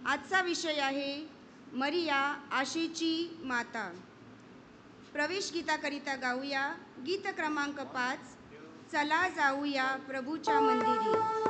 आजचा विषय आहे मरिया आशेची माता। प्रवेश गीताकरिता गाऊया गीत क्रमांक 5, चला जाऊया प्रभूच्या मंदिरी।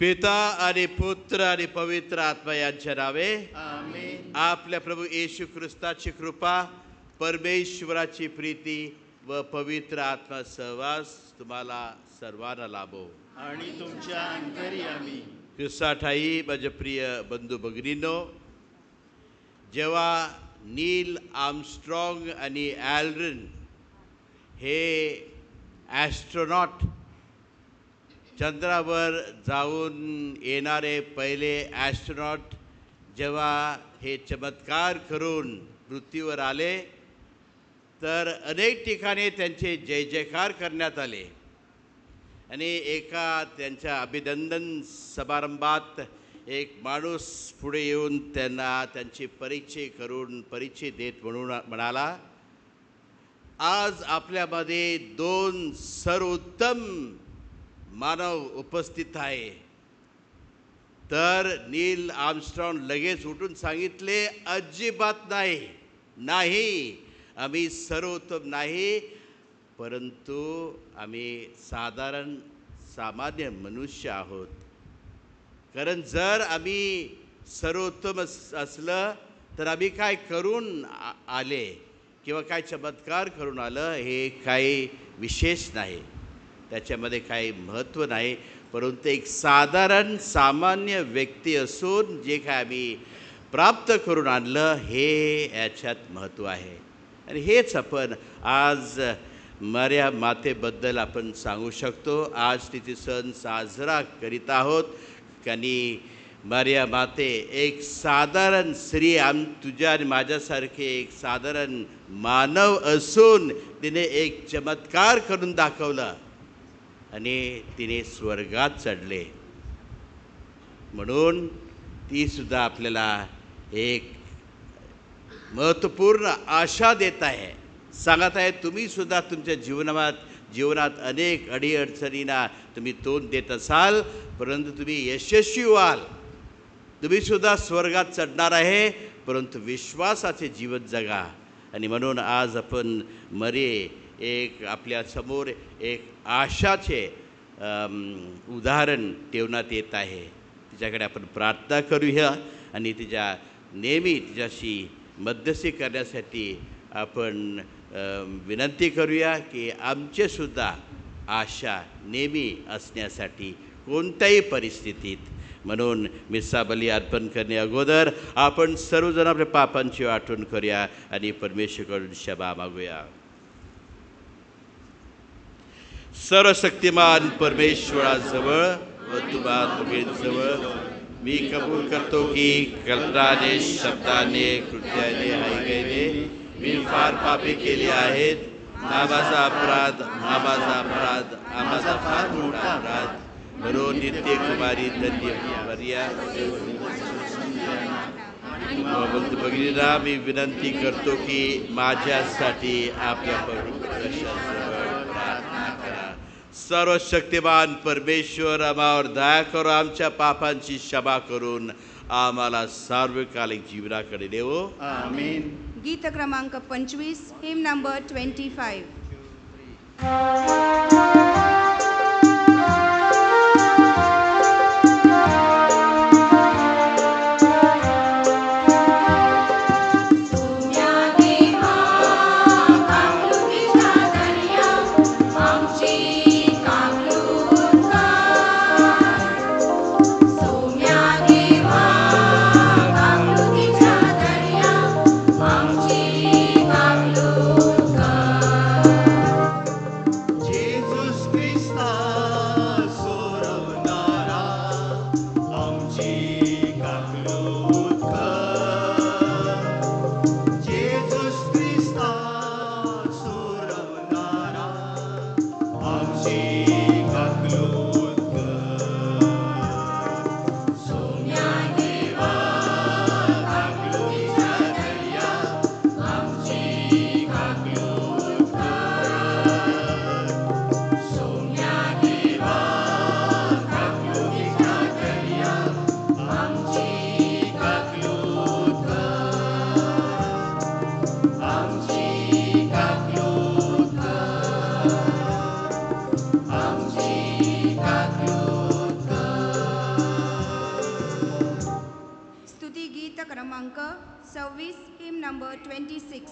पिता आणि पुत्र आणि पवित्र आत्मा यांच्या नावे आमेन। आपल्या प्रभू येशू ख्रिस्ताची कृपा, परमेश्वराची प्रीती व पवित्र आत्मा सहवास तुम्हाला सर्वांना लाभो आणि तुमच्या अंतर्यामी। ख्रिस्ताठाई माझे प्रिय बंधू भगिनींनो, जेव्हा नील आर्मस्ट्रॉंग आणि ॲल्ड्रिन हे ॲस्ट्रोनॉट चंद्रावर जाऊन येणारे पहिले ॲस्ट्रोनॉट जेव्हा हे चमत्कार करून पृथ्वीवर आले, तर अनेक ठिकाणी त्यांचे जय जयकार करण्यात आले आणि एका त्यांच्या अभिनंदन समारंभात एक माणूस पुढे येऊन त्यांना त्यांची परिचय देत म्हणाला, आज आपल्यामध्ये 2 सर्वोत्तम मानव उपस्थित आहे। तर नील आर्मस्ट्रॉंग लगेच उठून सांगितले, अजिबात नाही, आम्ही सर्वोत्तम नाही, परंतु आम्ही सामान्य मनुष्य आहोत। कारण जर आम्ही सर्वोत्तम असलं तर आम्ही काय करून आले किंवा काय चमत्कार करून आलं हे काही विशेष नाही, त्याच्यामध्ये काही महत्त्व नाही, परंतु एक सामान्य व्यक्ती असून जे काय आम्ही प्राप्त करून आणलं हे याच्यात महत्त्व आहे। आणि हेच आपण आज मरिया मातेबद्दल आपण सांगू शकतो। आज तिचे सण साजरा करीत आहोत आणि मरिया माते एक साधारण स्त्री, तुझ्या आणि माझ्यासारखे एक साधारण मानव असून तिने एक चमत्कार करून दाखवला आणि तिने स्वर्गात चढले, म्हणून ती सुद्धा आपल्याला एक महत्त्वपूर्ण आशा देत आहे, सांगत आहे, तुम्ही सुद्धा तुमच्या जीवनात अनेक अडीअडचणींना तुम्ही तोंड देत असाल, परंतु तुम्ही यशस्वी व्हाल, तुम्ही सुद्धा स्वर्गात चढणार आहे, परंतु विश्वासाचे जीवन जगा। आणि म्हणून आज आपण एक आपल्यासमोर एक आशाचे उदाहरण ठेवण्यात येत आहे. तिच्याकडे आपण प्रार्थना करूया आणि तिच्या नेहमी तिच्याशी मध्यस्थी करण्यासाठी आपण विनंती करूया की आमचेसुद्धा आशा नेहमी असण्यासाठी कोणत्याही परिस्थितीत. म्हणून मिसाबली अर्पण करणे अगोदर आपण सर्वजण आपल्या पापांची आठवण करूया आणि परमेश्वराकडून क्षमा मागूया. सर्वशक्तिमान परमेश्वराजवळ व तुम्हाजवळ मी कबूल करतो की कल्पनाने, शब्दाने, कृत्याने, ऐकाने मी फार पापे केली आहेत. आम्हाचा अपराध आम्हाचा फार मोठा अपराध. म्हणून नित्य कुमारी धन्य मर्या भगिनीला मी विनंती करतो की माझ्यासाठी आपल्या प्रार्थना करा. सर्वशक्तिमान परमेश्वर आम्हावर दया करो, आमच्या पापांची क्षमा करून आम्हाला सार्वकालिक जीवनाकडे नेवो. आमेन. गीत क्रमांक 25, हिम नंबर 25. क्रमांक 26, हिम नंबर 26.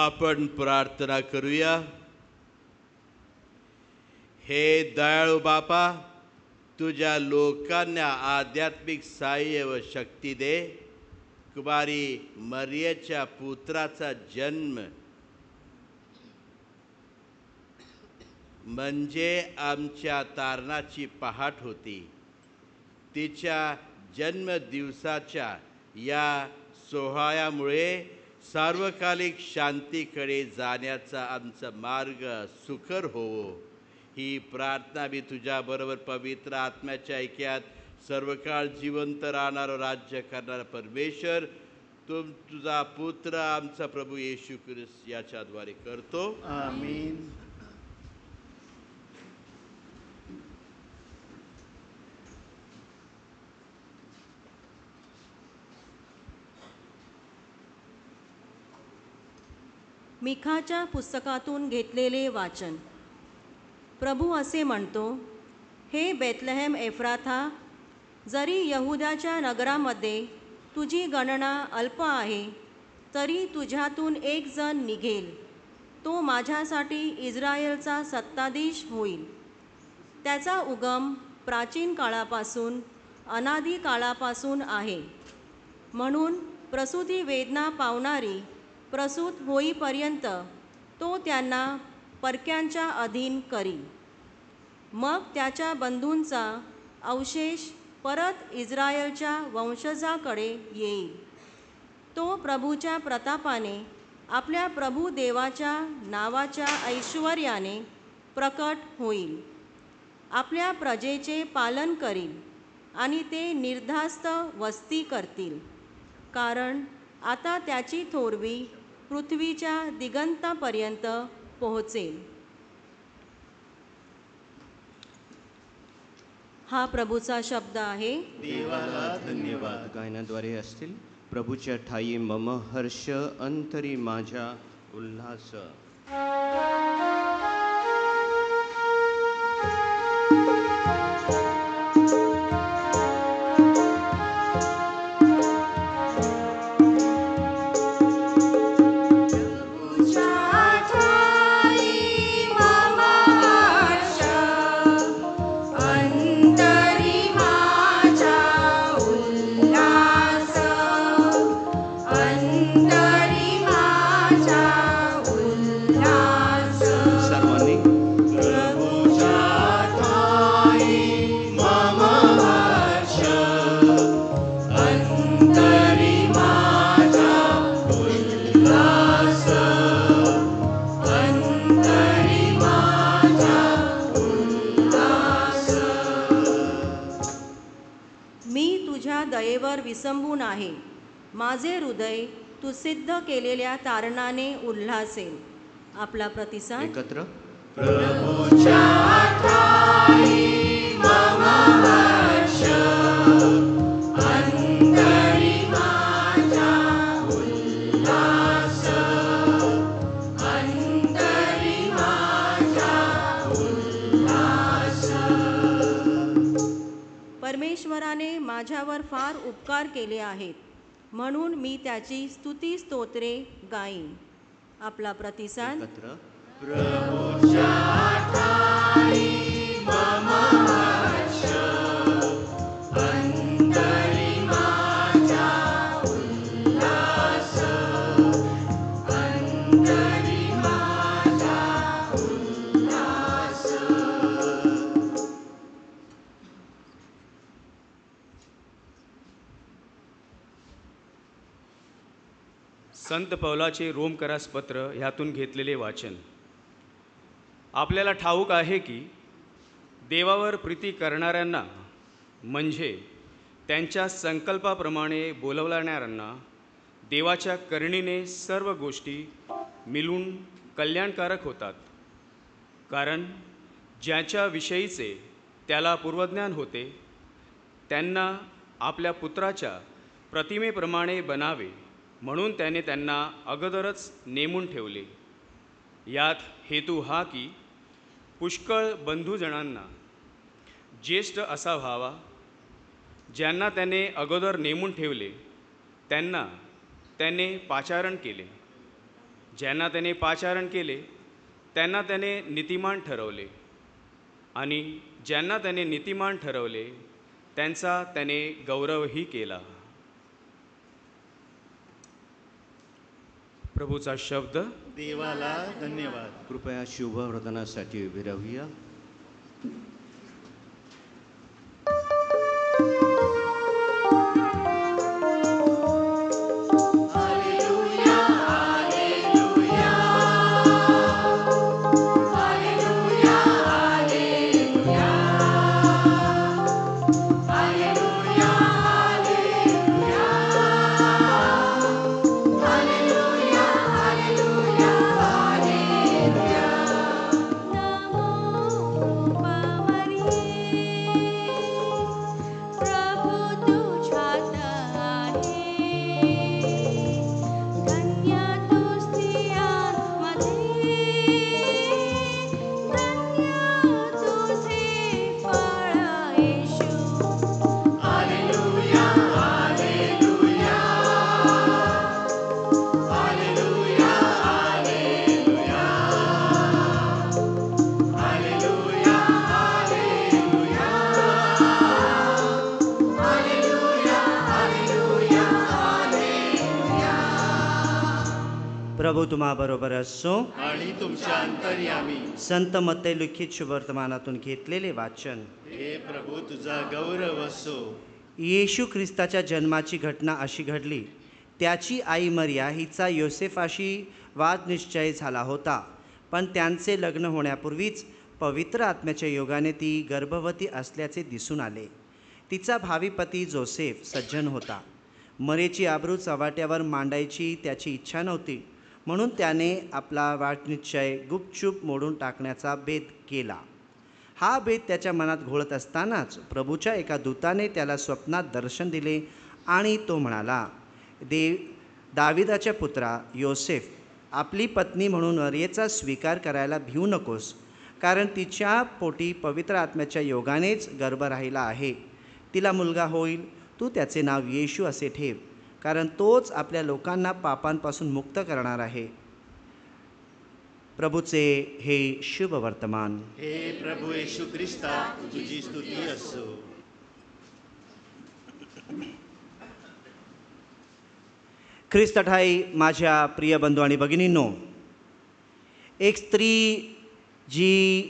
आपण प्रार्थना करूया. हे दयाळू बापा, तुझ्या लोकांना आध्यात्मिक सहाय्य व शक्ती दे. कुमारी मरियेच्या पुत्राचा जन्म म्हणजे आमच्या तारणाची पहाट होती. तिच्या जन्मदिवसाच्या या सोहळ्यामुळे सार्वकालिक शांतीकडे जाण्याचा आमचा मार्ग सुकर होवो. ही प्रार्थना मी तुझ्याबरोबर पवित्र आत्म्याच्या ऐक्यात सर्व काळ जिवंत राहणारा राज्य करणारा परमेश्वर तुझा पुत्र आमचा प्रभू येशू ख्रिस्त याच्याद्वारे करतो. आमीन. मिखाच्या पुस्तकातून घेतलेले वाचन. प्रभू असे म्हणतो, हे बेथलेहेम एफ्राथा, जरी यहुदाच्या नगरामध्ये तुझी गणना अल्प आहे, तरी तुझ्यातून एक जण निघेल. तो माझ्यासाठी इस्रायलचा सत्ताधीश होईल. त्याचा उगम प्राचीन काळापासून अनादी काळापासून आहे. म्हणून प्रसूती वेदना पावणारी प्रसूत होईपर्यंत तो त्यांना परक्यांच्या अधीन करी. मग त्याच्या बंधूंचा अवशेष परत इस्रायलच्या वंशजाकडे येईल. तो प्रभूच्या प्रतापाने आपल्या प्रभू देवाच्या नावाच्या ऐश्वर्याने प्रकट होईल. आपल्या प्रजेचे पालन करील आणि ते निर्धास्त वस्ती करतील. कारण आता त्याची थोरवी पृथ्वीच्या दिगंतापर्यंत पोहोचेल. हा प्रभूचा शब्द आहे. देवाला धन्यवाद. गायनाद्वारे असतील. प्रभूच्या ठाई मम हर्ष, अंतरी माझ्या उल्हास. दयेवर विसंबून आहे. माझे हृदय तू सिद्ध केलेल्या तारणाने उल्हासेल. आपला प्रतिसाद. एकत्र. प्रभूच्या ठाई मम हर्ष, अंतरी माझ्या उल्हास, अंतरी माझ्या उल्हास. परमेश्वराने माझ्यावर फार उपकार केले आहेत, म्हणून मी त्याची स्तुती स्तोत्रे गाईन. आपला प्रतिसाद. एकत्र. प्रभूच्या ठाई मम हर्ष, अंतरी माझ्या उल्हास, अंतरी माझ्या उल्हास. संत पौलाचे रोमकरास पत्र ह्यातून घेतलेले वाचन. आपल्याला ठाऊक आहे की देवावर प्रीती करणाऱ्यांना, म्हणजे त्यांच्या संकल्पाप्रमाणे बोलवणाऱ्यांना, देवाच्या करुणेने सर्व गोष्टी मिळून कल्याणकारक होतात. कारण ज्याच्या विषयीचे त्याला पूर्वज्ञान होते, त्यांना आपल्या पुत्राच्या प्रतिमेप्रमाणे बनावे म्हणून त्याने त्यांना अगोदरच नेमून ठेवले. यात हेतू हा की पुष्कळ बंधुजनांना ज्येष्ठ असा व्हावा. ज्यांना त्याने अगोदर नेमून ठेवले त्यांना त्याने पाचारण केले. ज्यांना त्याने पाचारण केले त्यांना त्याने नीतिमान ठरवले, आणि ज्यांना त्याने नीतिमान ठरवले त्यांचा त्याने गौरवही केला. प्रभूचा शब्द. देवाला धन्यवाद. कृपया शुभवर्धनासाठी उभे राहूया. प्रभू तुम्हाबरोबर असो. आणि तुमच्या अंतर्यामी. संत मत्ते लिखित शुभवर्तमानातून घेतलेले वाचन. हे प्रभू तुझा गौरव असो. येशू ख्रिस्ताच्या जन्माची घटना अशी घडली. त्याची आई मरिया हिचा योसेफाशी वादनिश्चय झाला होता, पण त्यांचे लग्न होण्यापूर्वीच पवित्र आत्म्याच्या योगाने ती गर्भवती असल्याचे दिसून आले. तिचा भावी पती जोसेफ सज्जन होता. मरेची आबरू चव्हाट्यावर मांडायची त्याची इच्छा नव्हती, म्हणून त्याने आपला वादनिश्चय गुपचूप मोडून टाकण्याचा बेत केला. हा बेत त्याच्या मनात घोळत असतानाच प्रभूच्या एका दूताने त्याला स्वप्नात दर्शन दिले आणि तो म्हणाला, दाविदाच्या पुत्रा योसेफ, आपली पत्नी म्हणून मरियेचा स्वीकार करायला भिवू नकोस, कारण तिच्या पोटी पवित्र आत्म्याच्या योगानेच गर्भ राहिला आहे. तिला मुलगा होईल. तू त्याचे नाव येशू असे ठेव, कारण तोच आपल्या लोकांना पापांपासून मुक्त करणार आहे. प्रभूचे हे शुभ वर्तमान. हे प्रभू येशू ख्रिस्ता, तुझी स्तुती असो. ख्रिस्त ठाई माझ्या प्रिय बंधू आणि भगिनींनो, एक स्त्री जी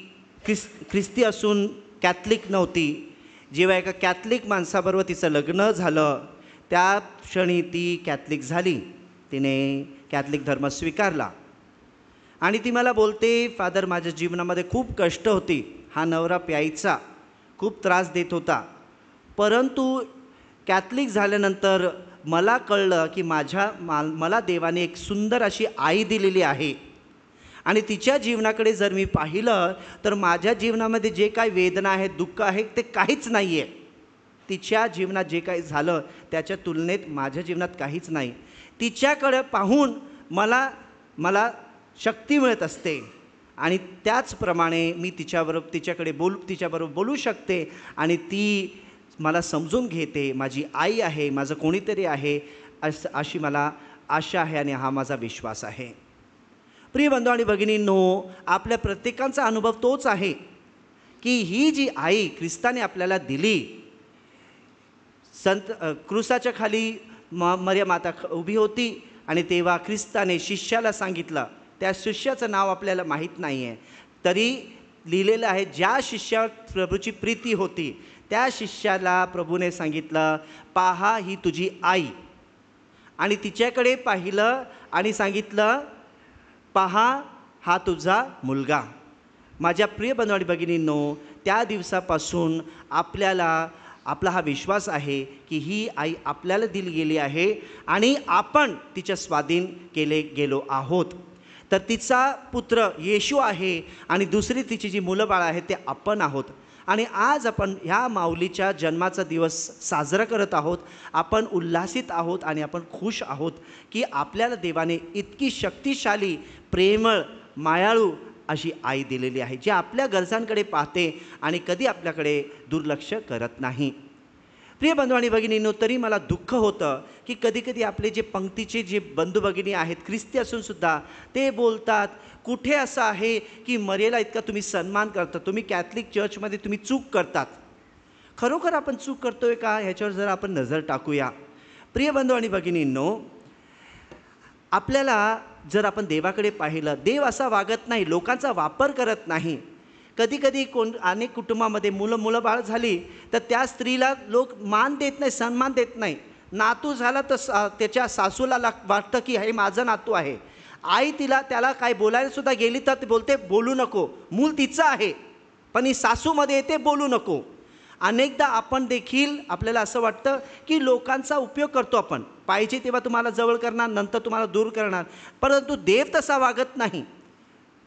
ख्रिस्ती असून कॅथलिक नव्हती, जेव्हा एका कॅथलिक माणसाबरोबर तिचं लग्न झालं त्या क्षणी ती कॅथलिक झाली. तिने कॅथलिक धर्म स्वीकारला आणि ती मला बोलते, फादर माझ्या जीवनामध्ये खूप कष्ट होती. हा नवरा प्यायचा, खूप त्रास देत होता, परंतु कॅथलिक झाल्यानंतर मला कळलं की मला देवाने एक सुंदर अशी आई दिलेली आहे आणि तिच्या जीवनाकडे जर मी पाहिलं तर माझ्या जीवनामध्ये जे काही वेदना आहेत, दुःख आहे, ते काहीच नाही आहे. तिच्या जीवनात जे काही झालं त्याच्या तुलनेत माझ्या जीवनात काहीच नाही. तिच्याकडे पाहून मला शक्ती मिळत असते आणि त्याचप्रमाणे मी तिच्याबरोबर बोलू शकते आणि ती मला समजून घेते. माझी आई आहे, माझं कोणीतरी आहे, अशी मला आशा आहे आणि हा माझा विश्वास आहे. प्रिय बंधू आणि भगिनींनो, आपल्या प्रत्येकाचा अनुभव तोच आहे की ही जी आई ख्रिस्ताने आपल्याला दिली, क्रूसाच्या खाली मरिया माता उभी होती आणि तेव्हा ख्रिस्ताने शिष्याला सांगितलं, त्या शिष्याचं नाव आपल्याला माहीत नाही आहे, तरी लिहिलेलं आहे, ज्या शिष्यावर प्रभूची प्रीती होती त्या शिष्याला प्रभूने सांगितलं, पहा ही तुझी आई. आणि तिच्याकडे पाहिलं आणि सांगितलं, पहा हा तुझा मुलगा. माझ्या प्रिय बंधू आणि भगिनींनो, त्या दिवसापासून आपला हा विश्वास आहे की ही आई आपल्याला दिली गेली आहे आणि आपण तिच्या स्वाधीन केले गेलो आहोत. तर तिचा पुत्र येशू आहे आणि दुसरी तिची जी मुलं बाळ आहेत ते आपण आहोत. आणि आज आपण ह्या माऊलीच्या जन्माचा दिवस साजरा करत आहोत. आपण उल्हासित आहोत आणि आपण खुश आहोत की आपल्याला देवाने इतकी शक्तिशाली, प्रेमळ, मायाळू अशी आई दिलेली आहे, जी आपल्या गरजांकडे पाहते आणि कधी आपल्याकडे दुर्लक्ष करत नाही. प्रिय बंधू आणि भगिनींनो, तरी मला दुःख होतं की कधीकधी आपले जे पंक्तीचे जे बंधू भगिनी आहेत, ख्रिस्ती असूनसुद्धा ते बोलतात, कुठे असं आहे की मरेला इतका तुम्ही सन्मान करता, तुम्ही कॅथलिक चर्चमध्ये तुम्ही चूक करतात. खरोखर आपण चूक करतोय का, ह्याच्यावर जर आपण नजर टाकूया. प्रिय बंधू आणि भगिनींनो, आपल्याला जर आपण देवाकडे पाहिलं, देव असा वागत नाही, लोकांचा वापर करत नाही. कधीकधी अनेक कुटुंबामध्ये मुलं बाळ झाली तर त्या स्त्रीला लोक मान देत नाही, सन्मान देत नाही. नातू झाला तर त्याच्या सासूला वाटतं की हे माझं नातू आहे. आई त्याला काय बोलायला सुद्धा गेली तर ते बोलते बोलू नको, मूल तिचं आहे, पण ही सासूमध्ये येते बोलू नको. अनेकदा आपण देखील आपल्याला असं वाटतं की लोकांचा उपयोग करतो आपण, पाहिजे तेव्हा तुम्हाला जवळ करणार, नंतर तुम्हाला दूर करणार. परंतु देव तसा वागत नाही.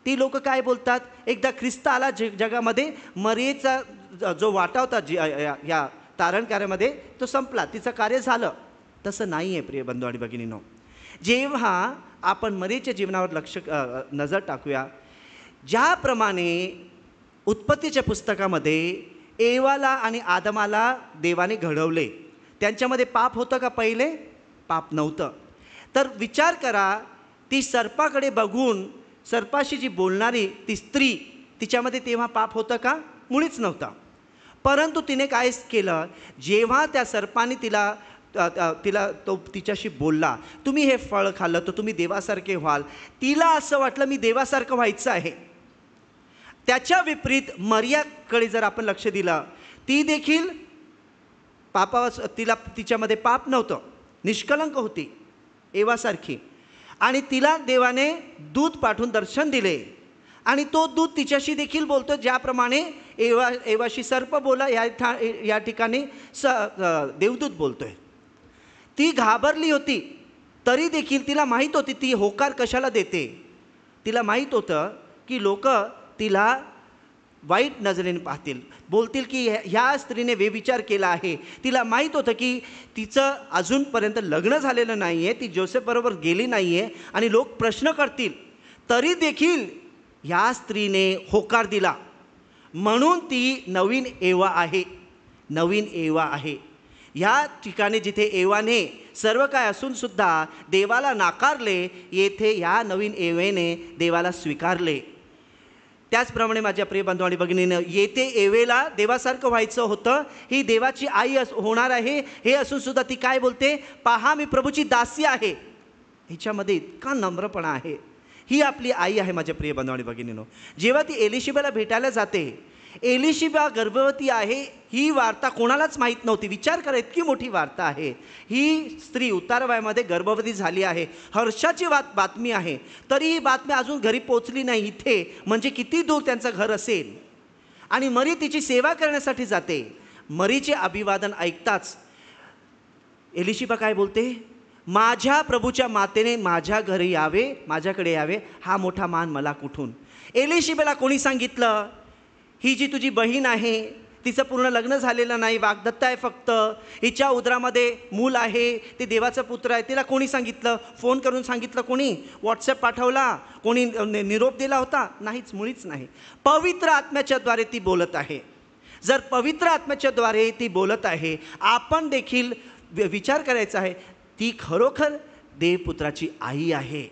ती लोक काय बोलतात, एकदा ख्रिस्त आला जगामध्ये, मरियेचा जो वाटा होता या तारण कार्यामध्ये तो संपला, तिचं कार्य झालं. तसं नाही आहे प्रिय बंधू आणि भगिनींनो. जेव्हा आपण मरियेच्या जीवनावर नजर टाकूया, ज्याप्रमाणे उत्पत्तीच्या पुस्तकामध्ये एवाला आणि आदमाला देवाने घडवले, त्यांच्यामध्ये पाप होतं का? पहिले पाप नव्हतं. तर विचार करा, ती सर्पाकडे बघून सर्पाशी जी बोलणारी ती स्त्री, तिच्यामध्ये तेव्हा पाप होतं का? मुळीच नव्हतं. परंतु तिने काय केलं, जेव्हा त्या सर्पाने तो तिच्याशी बोलला, तुम्ही हे फळ खाल्लं तर तुम्ही देवासारखे व्हाल, तिला असं वाटलं मी देवासारखं व्हायचं आहे. त्याच्या विपरीत मरियाकडे जर आपण लक्ष दिलं, ती देखील तिच्यामध्ये पाप नव्हतं, निष्कलंक होती एवासारखी. आणि तिला देवाने दूत पाठवून दर्शन दिले आणि तो दूत तिच्याशी देखील बोलतो, ज्याप्रमाणे एवाशी सर्प बोला या ठिकाणी देवदूत बोलतोय. ती घाबरली होती, तरी देखील तिला माहीत होती ती होकार कशाला देते. तिला माहीत होतं की लोक तिला वाईट नजरेने पाहतील, बोलतील की ह्या स्त्रीने व्यभिचार केला आहे. तिला माहीत होतं की तिचं अजूनपर्यंत लग्न झालेलं नाही आहे, ती जोसेफबरोबर गेली नाही आहे आणि लोक प्रश्न करतील. तरी देखील ह्या स्त्रीने होकार दिला, म्हणून ती नवीन एवा आहे. नवीन एवा आहे. ह्या ठिकाणी जिथे एवाने सर्व काय असूनसुद्धा देवाला नाकारले, येथे ह्या नवीन एवेने देवाला स्वीकारले. त्याचप्रमाणे माझ्या प्रिय बंधू आणि भगिनीनं, येथे एवेला देवासारखं व्हायचं होतं, ही देवाची आई होणार आहे हे असूनसुद्धा ती काय बोलते, पहा मी प्रभूची दासी आहे. हिच्यामध्ये इतका नम्रपणा आहे. ही आपली आई आहे माझ्या प्रिय बंधू आणि भगिनीनो. जेव्हा ती एलिशिबाला भेटायला जाते, एलिशिबा गर्भवती आहे ही वार्ता कोणालाच माहीत नव्हती. विचार करा, इतकी मोठी वार्ता आहे. ही स्त्री उतार वयामध्ये गर्भवती झाली आहे, हर्षाची बातमी आहे. तरी ही बातमी अजून घरी पोचली नाही इथे, म्हणजे किती दूर त्यांचं घर असेल. आणि मरी तिची सेवा करण्यासाठी जाते. मरीचे अभिवादन ऐकताच एलिशिबा काय बोलते, माझ्या प्रभूच्या मातेने माझ्या घरी यावे, माझ्याकडे यावे, हा मोठा मान मला कुठून. एलिशिबाला कोणी सांगितलं, ही जी तुझी बहीण आहे तिचं पूर्ण लग्न झालेलं नाही, वाग्दत्त आहे फक्त, हिच्या उदरामध्ये मूल आहे, ते देवाचं पुत्र आहे. तिला कोणी सांगितलं? फोन करून सांगितलं कोणी? व्हॉट्सॲप पाठवला कोणी? निरोप दिला होता? नाहीच, मुळीच नाही. पवित्र आत्म्याच्या द्वारे ती बोलत आहे. जर पवित्र आत्म्याच्या द्वारे ती बोलत आहे, आपण देखील विचार करायचा आहे, ती खरोखर देवपुत्राची आई आहे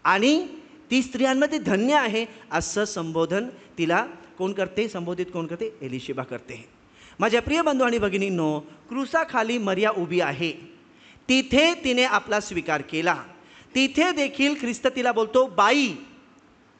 आणि ती स्त्रियांमध्ये धन्य आहे, असं संबोधन तिला कोण करते? संबोधित कोण करते? एलिशिबा करते. माझ्या प्रिय बंधू आणि भगिनींनो, क्रूसाखाली मरिया उभी आहे. तिथे तिने आपला स्वीकार केला. तिथे देखील ख्रिस्त तिला बोलतो बाई.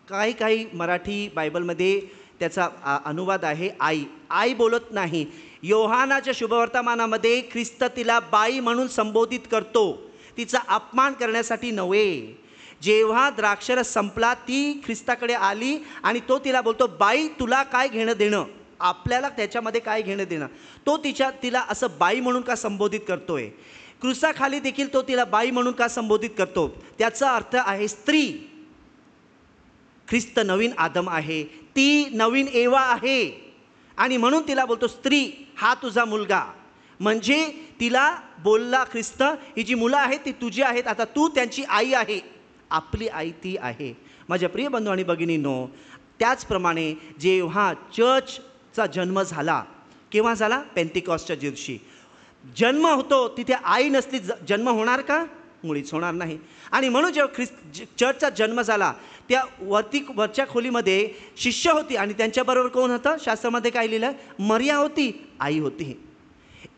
काही मराठी बायबलमध्ये त्याचा अनुवाद आहे आई. आई बोलत नाही. योहानाच्या शुभवर्तमानामध्ये ख्रिस्त तिला बाई म्हणून संबोधित करतो, तिचा अपमान करण्यासाठी नव्हे. जेव्हा द्राक्षरस संपला, ती ख्रिस्ताकडे आली आणि तो तिला बोलतो, बाई तुला काय घेणं देणं, आपल्याला त्याच्यामध्ये काय घेणं देणं. तो तिला असं बाई म्हणून का संबोधित करतोय? क्रूसाखाली देखील तो तिला बाई म्हणून का संबोधित करतो? त्याचा अर्थ आहे स्त्री. ख्रिस्त नवीन आदम आहे, ती नवीन एवा आहे आणि म्हणून तिला बोलतो स्त्री, हा तुझा मुलगा. म्हणजे तिला बोलला ख्रिस्त, ही जी मुलं आहेत ती तुझी आहेत, आता तू त्यांची आई आहे. आपली आई ती आहे. माझ्या प्रिय बंधू आणि भगिनींनो, त्याचप्रमाणे जेव्हा चर्चचा जन्म झाला, केव्हा झाला? पेंटिकॉस्टच्या दिवशी. जन्म होतो तिथे आई नसली जन्म होणार का? मुळीच होणार नाही. आणि म्हणून जेव्हा चर्चचा जन्म झाला त्या वरच्या खोलीमध्ये शिष्य होती आणि त्यांच्याबरोबर कोण होतं? शास्त्रामध्ये काय लिहिलं? मरिया होती, आई होती.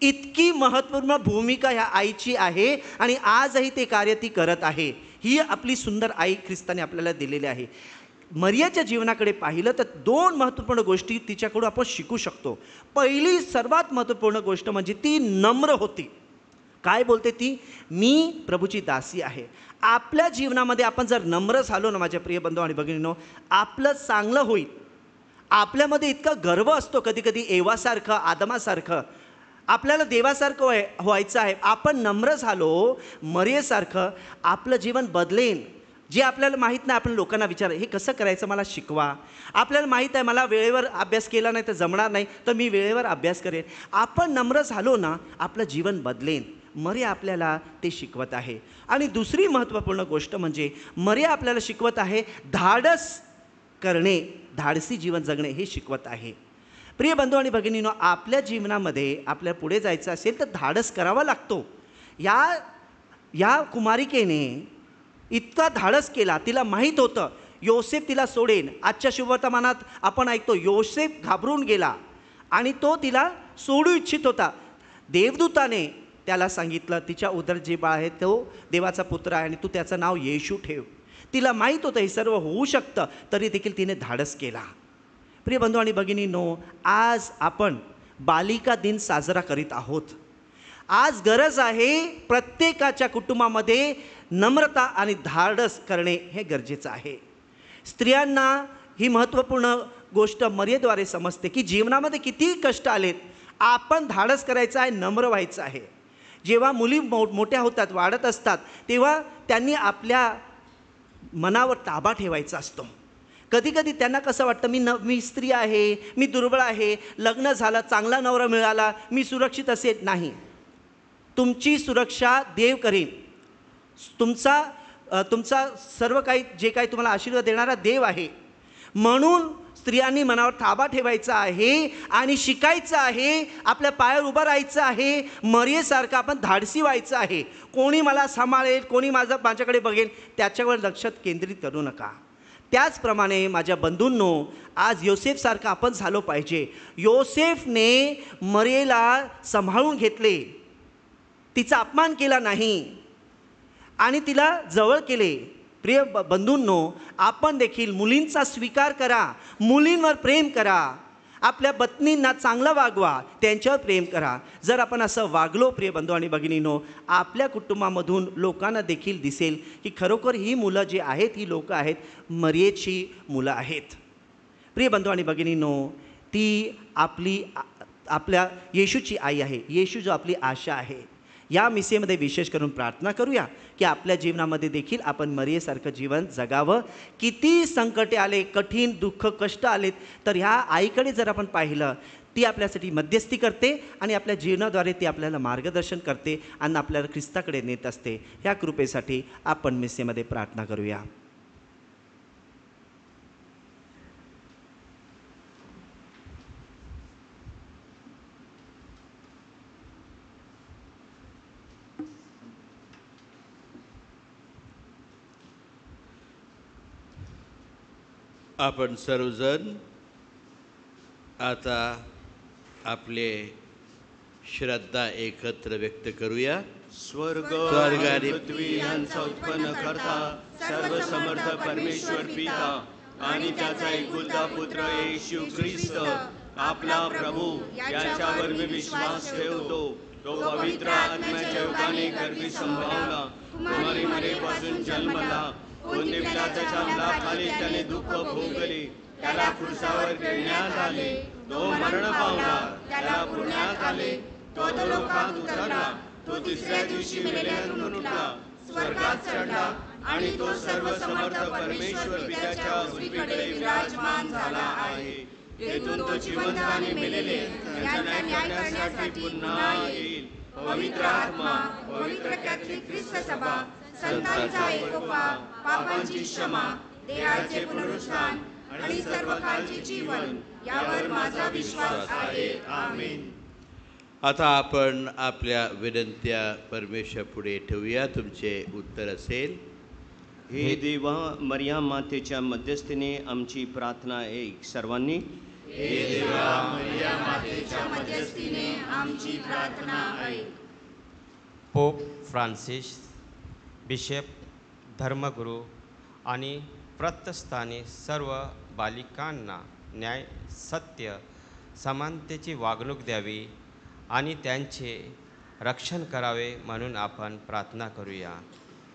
इतकी महत्त्वपूर्ण भूमिका ह्या आईची आहे आणि आजही ते कार्य ती करत आहे. ही आपली सुंदर आई ख्रिस्ताने आपल्याला दिलेली आहे. मरियाच्या जीवनाकडे पाहिलं तर 2 महत्त्वपूर्ण गोष्टी तिच्याकडून आपण शिकू शकतो. पहिली सर्वात महत्त्वपूर्ण गोष्ट म्हणजे ती नम्र होती. काय बोलते ती? मी प्रभूची दासी आहे. आपल्या जीवनामध्ये आपण जर नम्र झालो ना माझ्या प्रिय बंधू आणि भगिनींनो, आपलं चांगलं होईल. आपल्यामध्ये इतका गर्व असतो कधी कधी एवासारखं, आदमासारखं. आपल्याला देवासारखं व्हायचं आहे. आपण नम्र झालो मरियेसारखं, आपलं जीवन बदलेन. जे आपल्याला माहीत नाही आपण लोकांना विचार, हे कसं करायचं मला शिकवा. आपल्याला माहीत आहे मला वेळेवर अभ्यास केला नाही तर जमणार नाही, तर मी वेळेवर अभ्यास करेन. आपण नम्र झालो ना आपलं जीवन बदलेन. मरिया आपल्याला ते शिकवत आहे. आणि दुसरी महत्त्वपूर्ण गोष्ट म्हणजे मरिया आपल्याला शिकवत आहे धाडस करणे, धाडसी जीवन जगणे हे शिकवत आहे. प्रिय बंधू आणि भगिनींनो, आपल्या जीवनामध्ये आपल्याला पुढे जायचं असेल तर धाडस करावा लागतो. या कुमारिकेने इतका धाडस केला. तिला माहीत होतं योसेफ तिला सोडेन. आजच्या शुभवर्तमानात आपण ऐकतो योसेफ घाबरून गेला आणि तो तिला सोडू इच्छित होता. देवदूताने त्याला सांगितलं तिच्या उदर जे बाळ आहे तो देवाचा पुत्र आहे आणि तू त्याचं नाव येशू ठेव. तिला माहीत होतं हे सर्व होऊ शकतं, तरी देखील तिने धाडस केला. प्रिय बंधू आणि भगिनींनो, आज आपण बालिका दिन साजरा करीत आहोत. आज गरज आहे प्रत्येकाच्या कुटुंबामध्ये नम्रता आणि धाडस करणे हे गरजेचं आहे. स्त्रियांना ही महत्त्वपूर्ण गोष्ट मर्यादेद्वारे समजते की जीवनामध्ये किती कष्ट आलेत, आपण धाडस करायचं आहे, नम्र व्हायचं आहे. जेव्हा मुली मोठ्या होतात, वाढत असतात, तेव्हा त्यांनी आपल्या मनावर ताबा ठेवायचा असतो. कधी कधी त्यांना कसं वाटतं मी स्त्री आहे, मी दुर्बळ आहे, लग्न झालं, चांगला नवरा मिळाला, मी सुरक्षित असेल. नाही, तुमची सुरक्षा देव करीन. तुमचा सर्व काही जे काही तुम्हाला आशीर्वाद देणारा देव आहे. म्हणून स्त्रियांनी मनावर ताबा ठेवायचा आहे आणि शिकायचं आहे, आपल्या पायावर उभं राहायचं आहे. मरियेसारखं आपण धाडसी व्हायचं आहे. कोणी मला सांभाळेल, कोणी माझ्याकडे बघेल त्याच्यावर लक्ष केंद्रित करू नका. त्याचप्रमाणे माझ्या बंधूंनो, आज योसेफसारखं आपण झालो पाहिजे. योसेफने मरियेला सांभाळून घेतले, तिचा अपमान केला नाही आणि तिला जवळ केले. प्रिय बंधूंनो, आपण देखील मुलींचा स्वीकार करा, मुलींवर प्रेम करा, आपल्या पत्नींना चांगलं वागवा, त्यांच्यावर प्रेम करा. जर आपण असं वागलो प्रिय बंधू आणि भगिनींनो, आपल्या कुटुंबामधून लोकांना देखील दिसेल की खरोखर ही मुलं जी आहेत ही लोकं आहेत, मरियेची मुलं आहेत. प्रिय बंधू आणि भगिनींनो, ती आपल्या येशूची आई आहे. येशू जो आपली आशा आहे. या मिसेमध्ये विशेष करून प्रार्थना करूया की आपल्या जीवनामध्ये देखील आपण मरियेसारखं जीवन जगावं. किती संकटे आले, कठीण दुःख कष्ट आलेत, तर ह्या आईकडे जर आपण पाहिलं, ती आपल्यासाठी मध्यस्थी करते आणि आपल्या जीवनाद्वारे ती आपल्याला मार्गदर्शन करते आणि आपल्याला ख्रिस्ताकडे नेत असते. ह्या कृपेसाठी आपण मिसेमध्ये प्रार्थना करूया. आपण सर्वजण आता आपले श्रद्धा एकत्र व्यक्त करूया. स्वर्ग स्वर्ग आणि पृथ्वी यांचा उत्पन्न करता सर्व समर्थ परमेश्वर पिता आणि त्याचा एकुलता पुत्र येशू ख्रिस्त आपला प्रभू याच्यावर मी विश्वास ठेवतो. तो पवित्र आत्म्याच्या योगाने गर्भी संभावला, कुमारी मरेपासून जन्मला, कोणते पिलाताच्या अंगाखाली त्याने दुःख भोगले, त्याला क्रूसावर देण्यात आले, तो मरण पावला, त्याला पुण्यात आले, तो लोकात उतरला, तो तिसऱ्या दिवशी मेल्यातून उठला, स्वर्गात चढला आणि तो सर्व समर्थ परमेश्वर पित्याच्या उजवीकडे विराजमान झाला आहे. तेथून तो जिवंत आणि मेलेले त्यांचा न्याय करण्यासाठी पुन्हा येईल. पवित्र आत्मा, पवित्र कॅथलिक ख्रिस्त सभा, संतांचा एकोपा, पापांची क्षमा, देहाचे पुनरुत्थान आणि सर्व काळचे जीवन, यावर माझा विश्वास आहे. आमेन. आता आपण आपल्या विनंत्या परमेश्वर पुढे ठेवूया. तुमचे उत्तर असेल, हे देवा, मरिया मातेच्या मध्यस्थीने आमची प्रार्थना ऐक. सर्वांनी पोप फ्रान्सिस, बिशप, धर्मगुरू आणि प्रतस्थानी सर्व बालिकांना न्याय, सत्य, समानतेची वागणूक द्यावी आणि त्यांचे रक्षण करावे म्हणून आपण प्रार्थना करूया.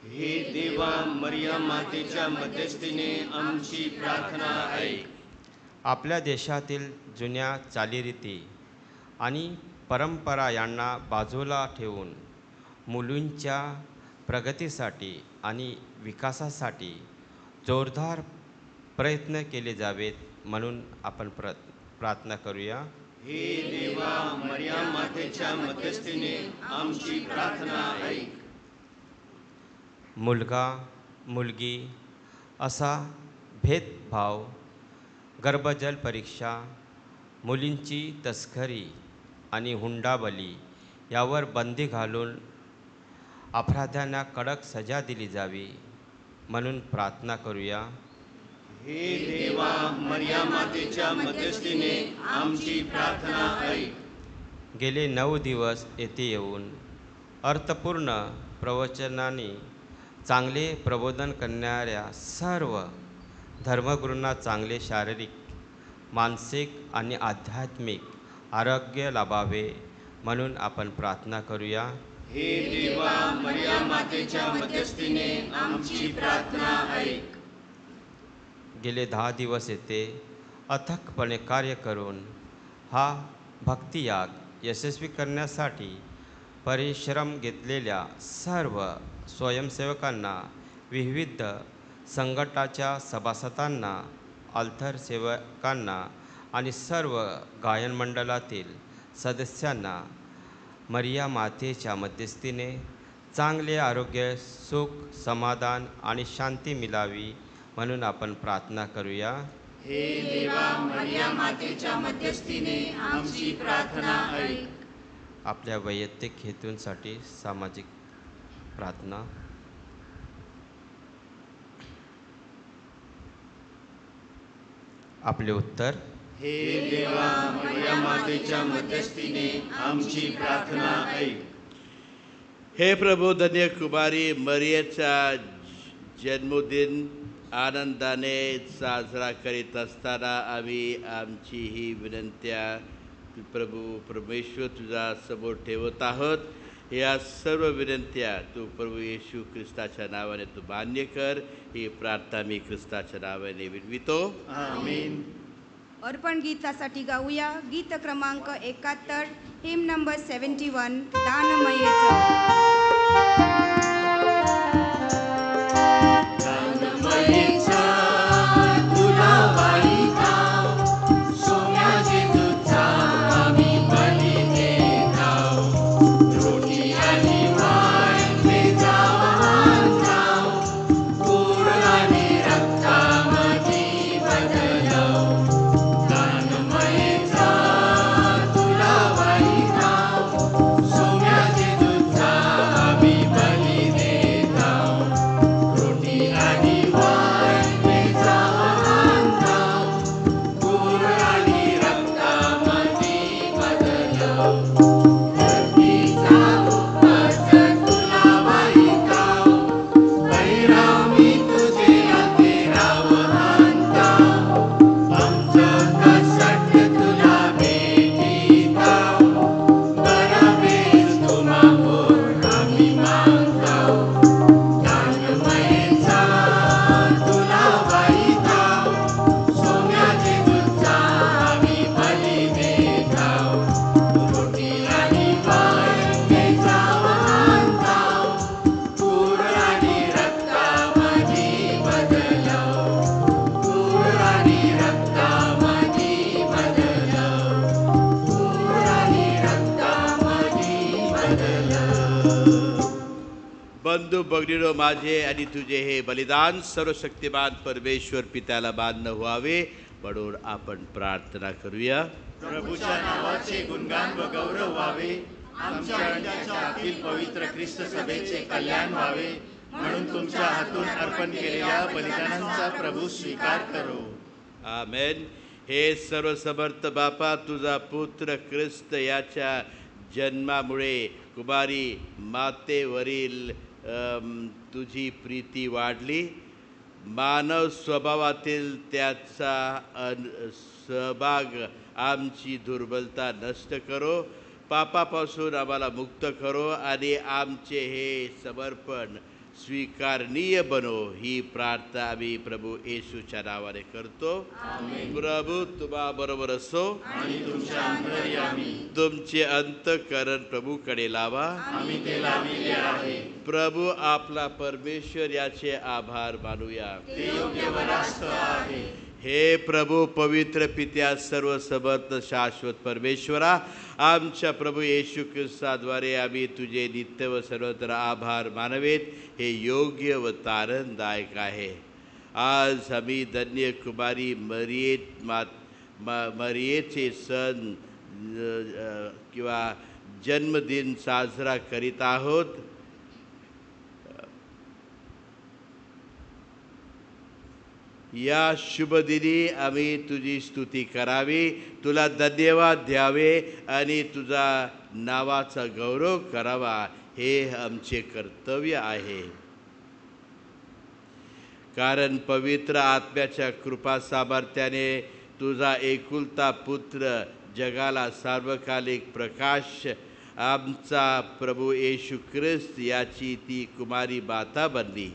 हे देवा, मरिया मातेच्या मध्यस्थीने आमची प्रार्थना ऐक. आपल्या देशातील जुन्या चालीरीती आणि परंपरा यांना बाजूला ठेवून मुलींच्या प्रगतीसाठी आणि विकासासाठी जोरदार प्रयत्न केले जावेत म्हणून आपण प्रार्थना करूया. हे देवा, मरिया मातेच्या मध्यस्थीने आमची प्रार्थना ऐक. मुलगा मुलगी असा भेदभाव, गर्भजल परीक्षा, मुलींची तस्करी आणि हुंडाबळी यावर बंदी घालून अपराध्यांना कडक सजा दिली जावी म्हणून प्रार्थना करूया. हे देवा, मरिया मातेच्या मध्यस्थीने आमची प्रार्थना ऐक. गेले 9 दिवस येथे येऊन अर्थपूर्ण प्रवचनाने चांगले प्रबोधन करणाऱ्या सर्व धर्मगुरूंना चांगले शारीरिक, मानसिक आणि आध्यात्मिक आरोग्य लाभावे म्हणून आपण प्रार्थना करूया. हे देवा, मरिया मातेच्या मध्यस्थीने आमची प्रार्थना ऐक. गेले 10 दिवस येथे अथकपणे कार्य करून हा भक्तियाग यशस्वी करण्यासाठी परिश्रम घेतलेल्या सर्व स्वयंसेवकांना, विविध संघटनाच्या सभासदांना, अल्थर सेवकांना आणि सर्व गायन मंडळातील सदस्यांना मरिया मातेच्या मध्यस्थीने चांगले आरोग्य, सुख, समाधान आणि शांती मिळावी म्हणून आपण प्रार्थना करूया. हे देवा, मरिया मातेच्या मध्यस्थीने आमची प्रार्थना ऐक. आपल्या वैयक्तिक हेतूंसाठी सामाजिक प्रार्थना. आपले उत्तर, हे देवा, मरिया मातेच्या मध्यस्थीने आमची प्रार्थना ऐक. हे प्रभू, धन्य कुमारी मरियेचा जन्मदिन आनंदाने साजरा करीत असताना आम्ही आमची ही विनंत्या प्रभू परमेश्वर तुझ्या समोर ठेवत आहोत. या सर्व विनंत्या तू प्रभू येशू ख्रिस्ताच्या नावाने तू मान्य कर. ही प्रार्थना मी ख्रिस्ताच्या नावाने विनवितो. आमीन. अर्पण गीतासाठी गाऊया गीत क्रमांक 71, हिम नंबर 71, दानमयेचं. बंधू भगिनीनो माझे आणि तुझे हे बलिदान सर्वशक्तिमान परमेश्वर पित्याला मान्य व्हावे म्हणून आपण प्रार्थना करूया. प्रभूच्या नावाचे गुणगान व गौरव व्हावे. आमच्या आणि त्याच्या अखिल पवित्र ख्रिस्त सभेचे कल्याण व्हावे, म्हणून तुमच्या हातून अर्पण केलेल्या बलिदानांचा प्रभू स्वीकार करो. आमेन. हे सर्वसमर्थ बापा, तुझा पुत्र ख्रिस्त याच्या जन्मामुळे कुमारी मातेवरील तुझी प्रीती वाढली. मानव स्वभावातील त्याचा सहभाग आमची दुर्बलता नष्ट करो. पापापासून आम्हाला मुक्त करो आणि आमचे हे समर्पण स्वीकारणीय बनो. ही प्रार्थना आम्ही प्रभू येशूच्या नावाने करतो. प्रभू तुम्हा बरोबर असो आणि तुमच्या अंतर्यामी तुमचे अंतःकरण प्रभूकडे लावा. आम्ही ते लाविले आहे. प्रभू आपला परमेश्वर याचे आभार मानूया. ते योग्य व रास्त आहे. हे प्रभू पवित्र पित्या, सर्व समर्थ शाश्वत परमेश्वरा, आमच्या प्रभू येशू ख्रिस्ताद्वारे आम्ही तुझे नित्य व सर्वत्र आभार मानवेत. हे योग्य व तारणदायक आहे. आज आम्ही धन्य कुमारी मरियेचे सण किंवा जन्मदिन साजरा करीत आहोत. या शुभदिनी आम्ही तुझी स्तुती करावी, तुला धन्यवाद द्यावे आणि तुझा नावाचा गौरव करावा. हे आमचे कर्तव्य आहे. कारण पवित्र आत्म्याच्या कृपा सामर्थ्याने तुझा एकुलता पुत्र जगाला सार्वकालिक प्रकाश आमचा प्रभू येशू ख्रिस्त याची ती कुमारी माता बनली.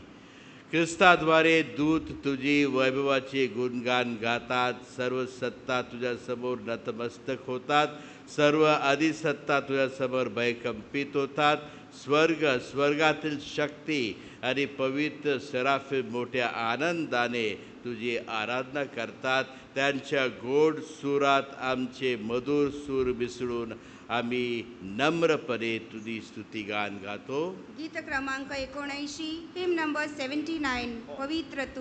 ख्रिस्ताद्वारे दूत तुझी वैभवाचे गुणगान गातात. सर्व सत्ता तुझ्यासमोर नतमस्तक होतात. सर्व अधिसत्ता तुझ्यासमोर भयकंपित होतात. स्वर्गातील शक्ती आणि पवित्र सराफीम मोठ्या आनंदाने तुझी आराधना करतात. त्यांच्या गोड सुरात आमचे मधुर सूर मिसळून आम्ही नम्रपणे तुझी स्तुतिगान गातो. गीत क्रमांक 79, हिम नंबर 79, पवित्र तू.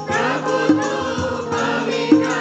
प्रभु तू पवित्र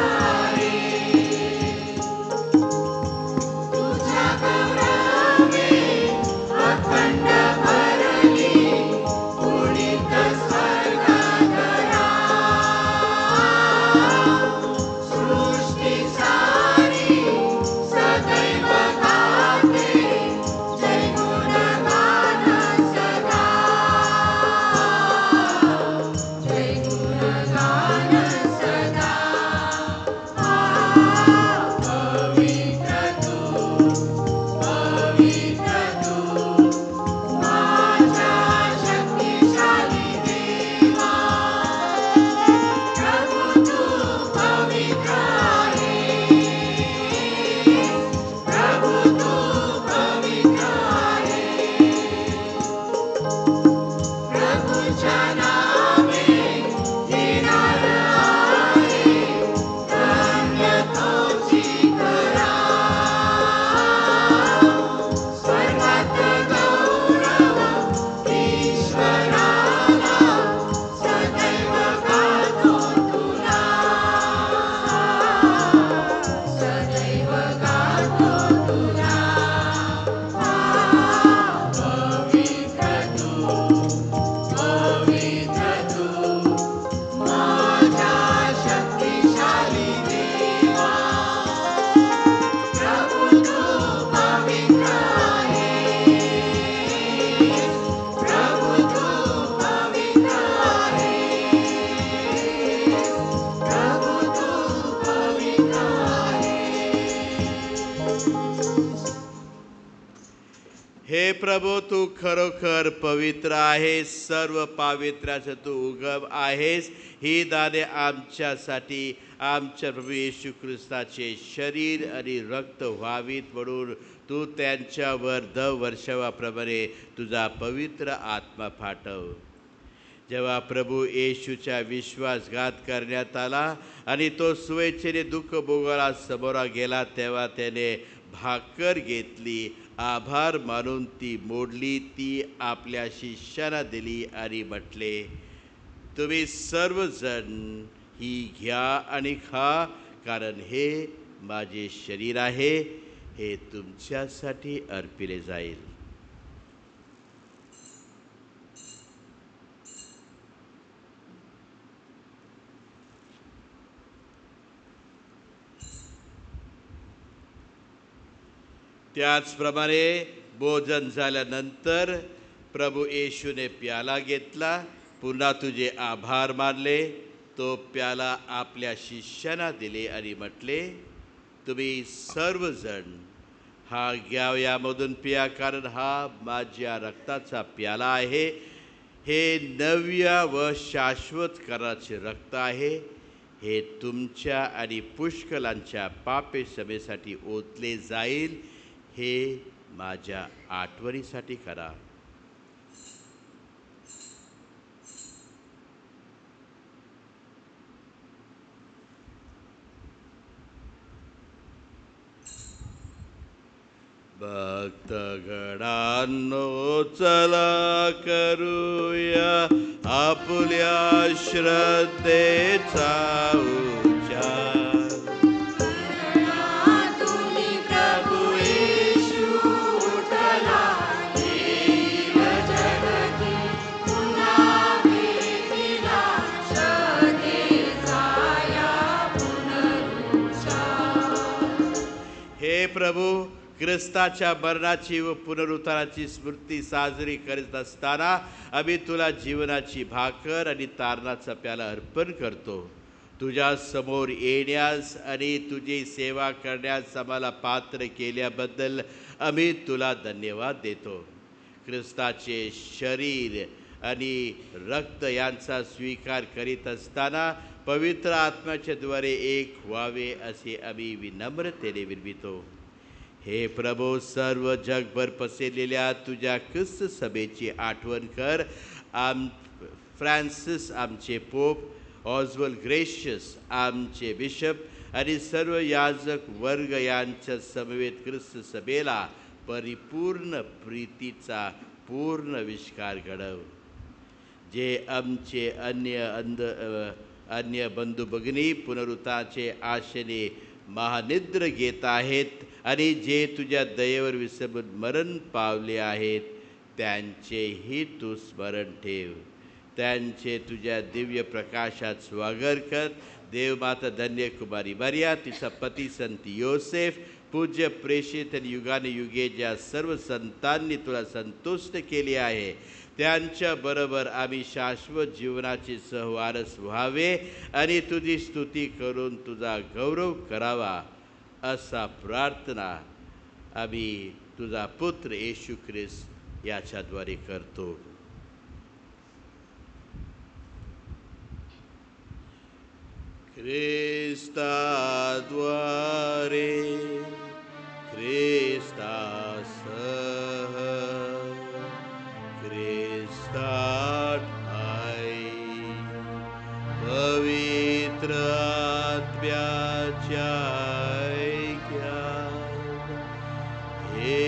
प्रभू तू खरोखर पवित्र आहेस, सर्व पावित्र्याचं तू उगम आहेस. ही दाने आमच्यासाठी आमच्या प्रभू येशू ख्रिस्ताचे शरीर आणि रक्त व्हावीत म्हणून तू त्यांच्यावर वर्षावाप्रमाणे तुझा पवित्र आत्मा पाठव. जेव्हा प्रभू येशूचा विश्वासघात करण्यात आला आणि तो स्वेच्छेने दुःख भोगायला समोर गेला, तेव्हा त्याने भाकर घेतली, आभार मानून ती मोडली, ती आपल्या शिष्यांना दिली आणि म्हटले, तुम्ही सर्वजण ही घ्या आणि खा, कारण हे माझे शरीर आहे, हे तुमच्यासाठी अर्पिले जाईल. त्याचप्रमाणे भोजन झाल्यानंतर प्रभू येशूने प्याला घेतला, पुन्हा तुझे आभार मानले, तो प्याला आपल्या शिष्यांना दिले आणि म्हटले, तुम्ही सर्वजण हा घ्या, यामधून पिया, कारण हा माझ्या रक्ताचा प्याला आहे, हे नव्या व शाश्वत कराराचे रक्त आहे, हे तुमच्या आणि पुष्कळांच्या पापे क्षमेसाठी ओतले जाईल, हे माझ्या आठवणीसाठी करा. भक्तगणांनो चला करूया आपल्या श्रद्धेचा उच्चार. हे प्रभू, ख्रिस्ताच्या मरणाची व पुनरुत्थानाची स्मृती साजरी करीत असताना आम्ही तुला जीवनाची भाकर आणि तारणाचा प्याला अर्पण करतो. तुझ्या समोर येण्यास आणि तुझी सेवा करण्यास आम्हाला पात्र केल्याबद्दल आम्ही तुला धन्यवाद देतो. ख्रिस्ताचे शरीर आणि रक्त यांचा स्वीकार करीत असताना पवित्र आत्म्याच्या द्वारे एक व्हावे असे आम्ही विनम्रतेने विनवितो. हे प्रभू, सर्व जगभर पसरलेल्या तुझ्या ख्रिस्त सभेची आठवण कर. फ्रान्सिस आमचे पोप, ऑझवल ग्रेशियस आमचे बिशप आणि सर्व याजक वर्ग यांच्या समवेत ख्रिस्त सभेला परिपूर्ण प्रीतीचा पूर्ण विष्कार घडव. जे आमचे अन्य बंधू भगिनी पुनरुत्थानाचे आशेने महानिद्र घेत आहेत आणि जे तुझ्या दयेवर विसरून मरण पावले आहेत, त्यांचेही तू स्मरण ठेव. त्यांचे तुझ्या दिव्य प्रकाशात स्वागत कर. देवमाता धन्य कुमारी मरिया, तिचा पती संत योसेफ, पूज्य प्रेषित आणि युगाने युगे ज्या सर्व संतांनी तुला संतुष्ट केले आहे, त्यांच्या बरोबर आम्ही शाश्वत जीवनाचे सहवारस व्हावे आणि तुझी स्तुती करून तुझा गौरव करावा, असा प्रार्थना आम्ही तुझा पुत्र येशू ख्रिस्त याच्याद्वारे करतो. ख्रिस्ताद्वारे, ख्रिस्तासह, ख्रिस्तात आई, पवित्र आत्म्याच्या ऐक्यात, हे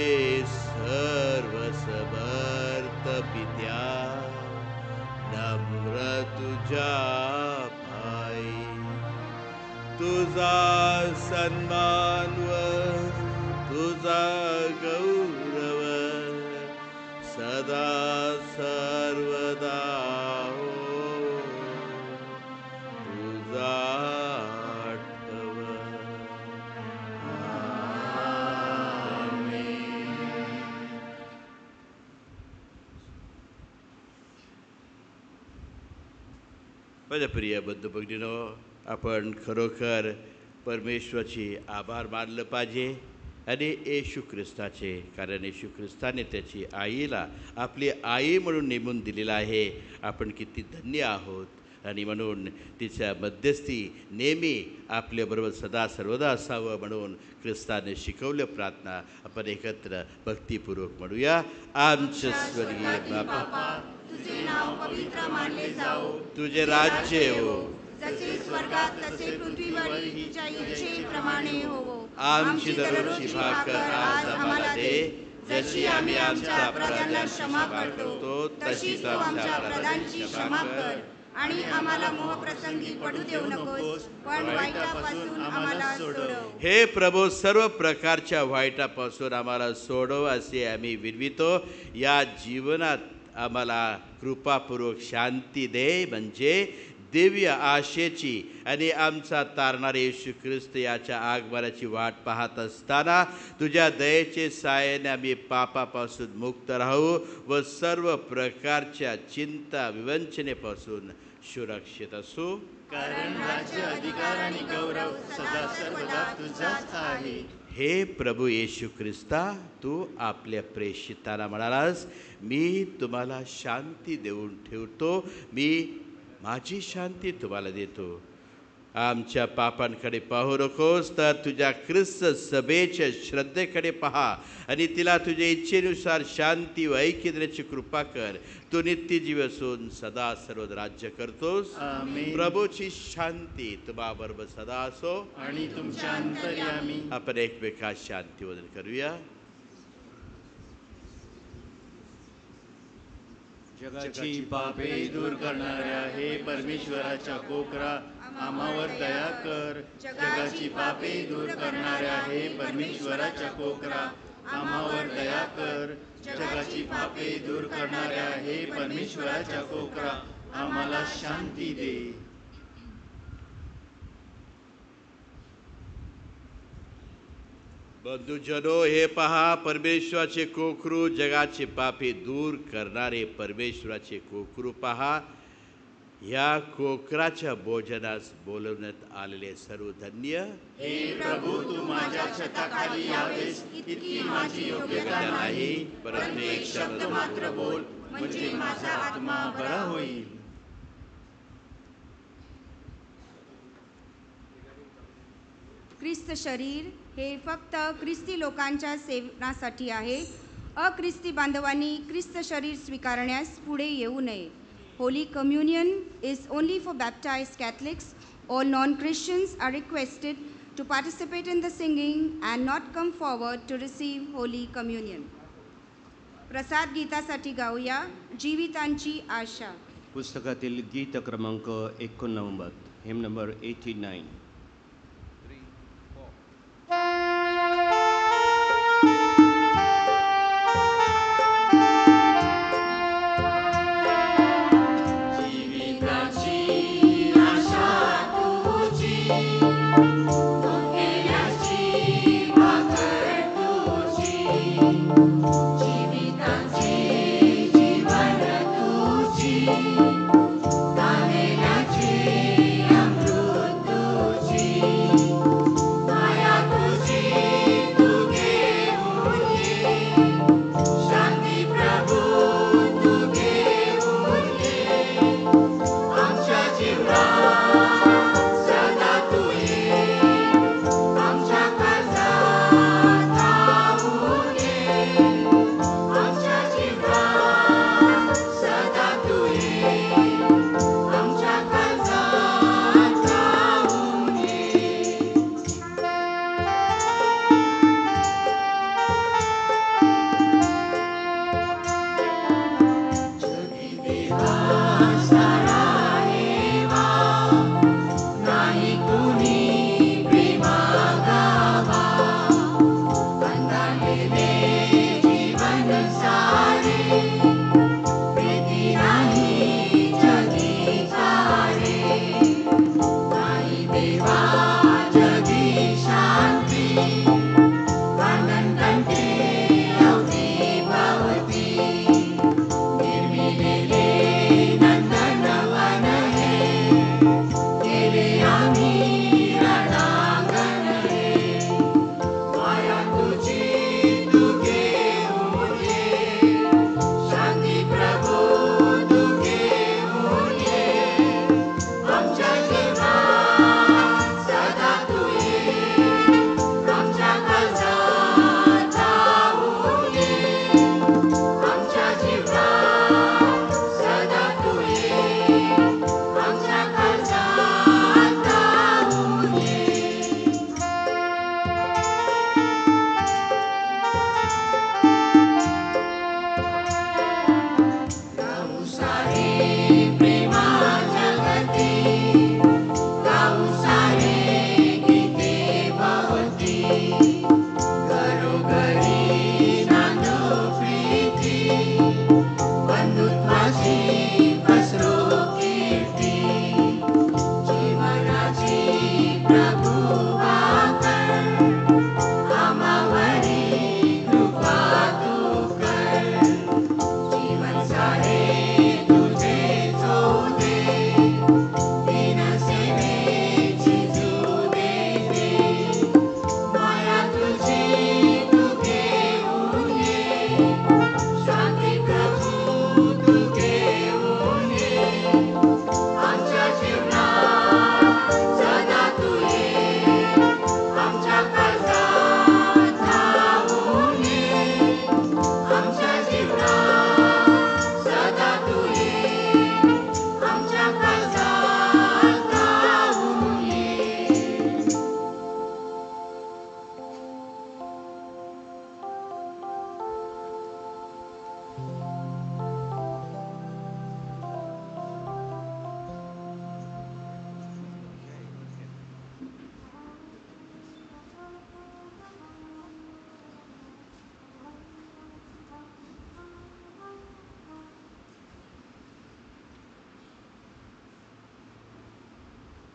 सर्व समर्थ पित्या, नम्र तुझ्या पायी, तुझा सन्मान व तुझा गौरव सदा सर्वदा हो, तुझा आठव. माझ्या प्रिय बंधू भगिनींनो, आपण खरोखर परमेश्वराची आभार मानलं पाहिजे आणि येशू ख्रिस्ताचे, कारण येशू ख्रिस्ताने त्याची आईला आपली आई म्हणून नेमून दिलेला आहे. आपण किती धन्य आहोत. आणि म्हणून तिच्या मध्यस्थी नेहमी आपल्याबरोबर सदा सर्वदा असावं म्हणून ख्रिस्ताने शिकवलं. प्रार्थना आपण एकत्र भक्तिपूर्वक म्हणूया. आमचे स्वर्गीय बापा, तुझे नाव पवित्र मानले जाओ, तुझे राज्य येवो, जसे स्वर्गात तसे पृथ्वीवरही तुझ्या इच्छेप्रमाणे होवो. आमची दररोजची भाकर आज आम्हाला दे, जशी आम्ही आमच्या अपराध्यांना क्षमा करतो तशीच तू आमच्या अपराधांची क्षमा कर. आणि आम्हाला मोहप्रसंगी पडू देऊ नकोस, पण वाईटापासून आम्हाला सोडव. हे प्रभू, सर्व प्रकारच्या वाईटापासून आम्हाला सोडव असे आम्ही विनवितो. या जीवनात आम्हाला कृपापूर्वक शांती दे, म्हणजे दिव्य आशेची आणि आमचा तारणारे येशू ख्रिस्त याच्या आगमनाची वाट पाहत असताना तुझ्या दयेचे साहाय्याने आम्ही पापापासून मुक्त राहू व सर्व प्रकारच्या चिंता विवंचनेपासून सुरक्षित असू. कारण राज्य, अधिकार आणि गौरव सदा सर्वदा तुझाच आहे. हे प्रभू येशू ख्रिस्ता, तू आपल्या प्रेषितांना म्हणालास, मी तुम्हाला शांती देऊन ठेवतो, मी माझी शांती तुम्हाला देतो. आमच्या पापांकडे पाहू नकोस, तर तुझ्या ख्रिस्त सभेच्या श्रद्धेकडे पहा आणि तिला तुझ्या इच्छेनुसार शांती व ऐक्य देण्याची कृपा कर. तू नित्य जीव असून सदा सर्व राज्य करतोस. आमेन. प्रभूची शांती तुम्हाबरोबर सदा असो. आणि तुमच्या अंतर्यामी. आपण एकमेकात शांती वदन करूया. जगाची पापे दूर करणाऱ्या हे परमेश्वराच्या कोकरा, आम्हावर दया कर. जगाची पापे दूर करणाऱ्या हे परमेश्वराच्या कोकरा, आम्हावर दया कर. जगाची पापे दूर करणाऱ्या हे परमेश्वराच्या कोकरा, आम्हाला शांती दे. बंधुजनो, हे पहा परमेश्वराचे कोकरू, जगाचे पापे दूर करणारे परमेश्वराचे कोकरू पहा. या कोकराच्या भोजनास बोलवण्यात आलेले सर्व धन्य. हे प्रभू, तू माझ्या छताखाली यावेस इतकी माझी योग्यता नाही, परंतु एक शब्द मात्र बोल, म्हणजे माझा आत्मा बरा होईल. ख्रिस्त शरीर हे फक्त ख्रिस्ती लोकांच्या सेवनासाठी आहे. अख्रिस्ती बांधवांनी ख्रिस्त शरीर स्वीकारण्यास पुढे येऊ नये. Holy Communion is only for baptised Catholics. All non Christians are requested to participate in the singing and not come forward to receive Holy Communion. प्रसाद गीतासाठी गाऊया जीवितांची आशा. पुस्तकातील गीत क्रमांक 89, हेम नंबर 89.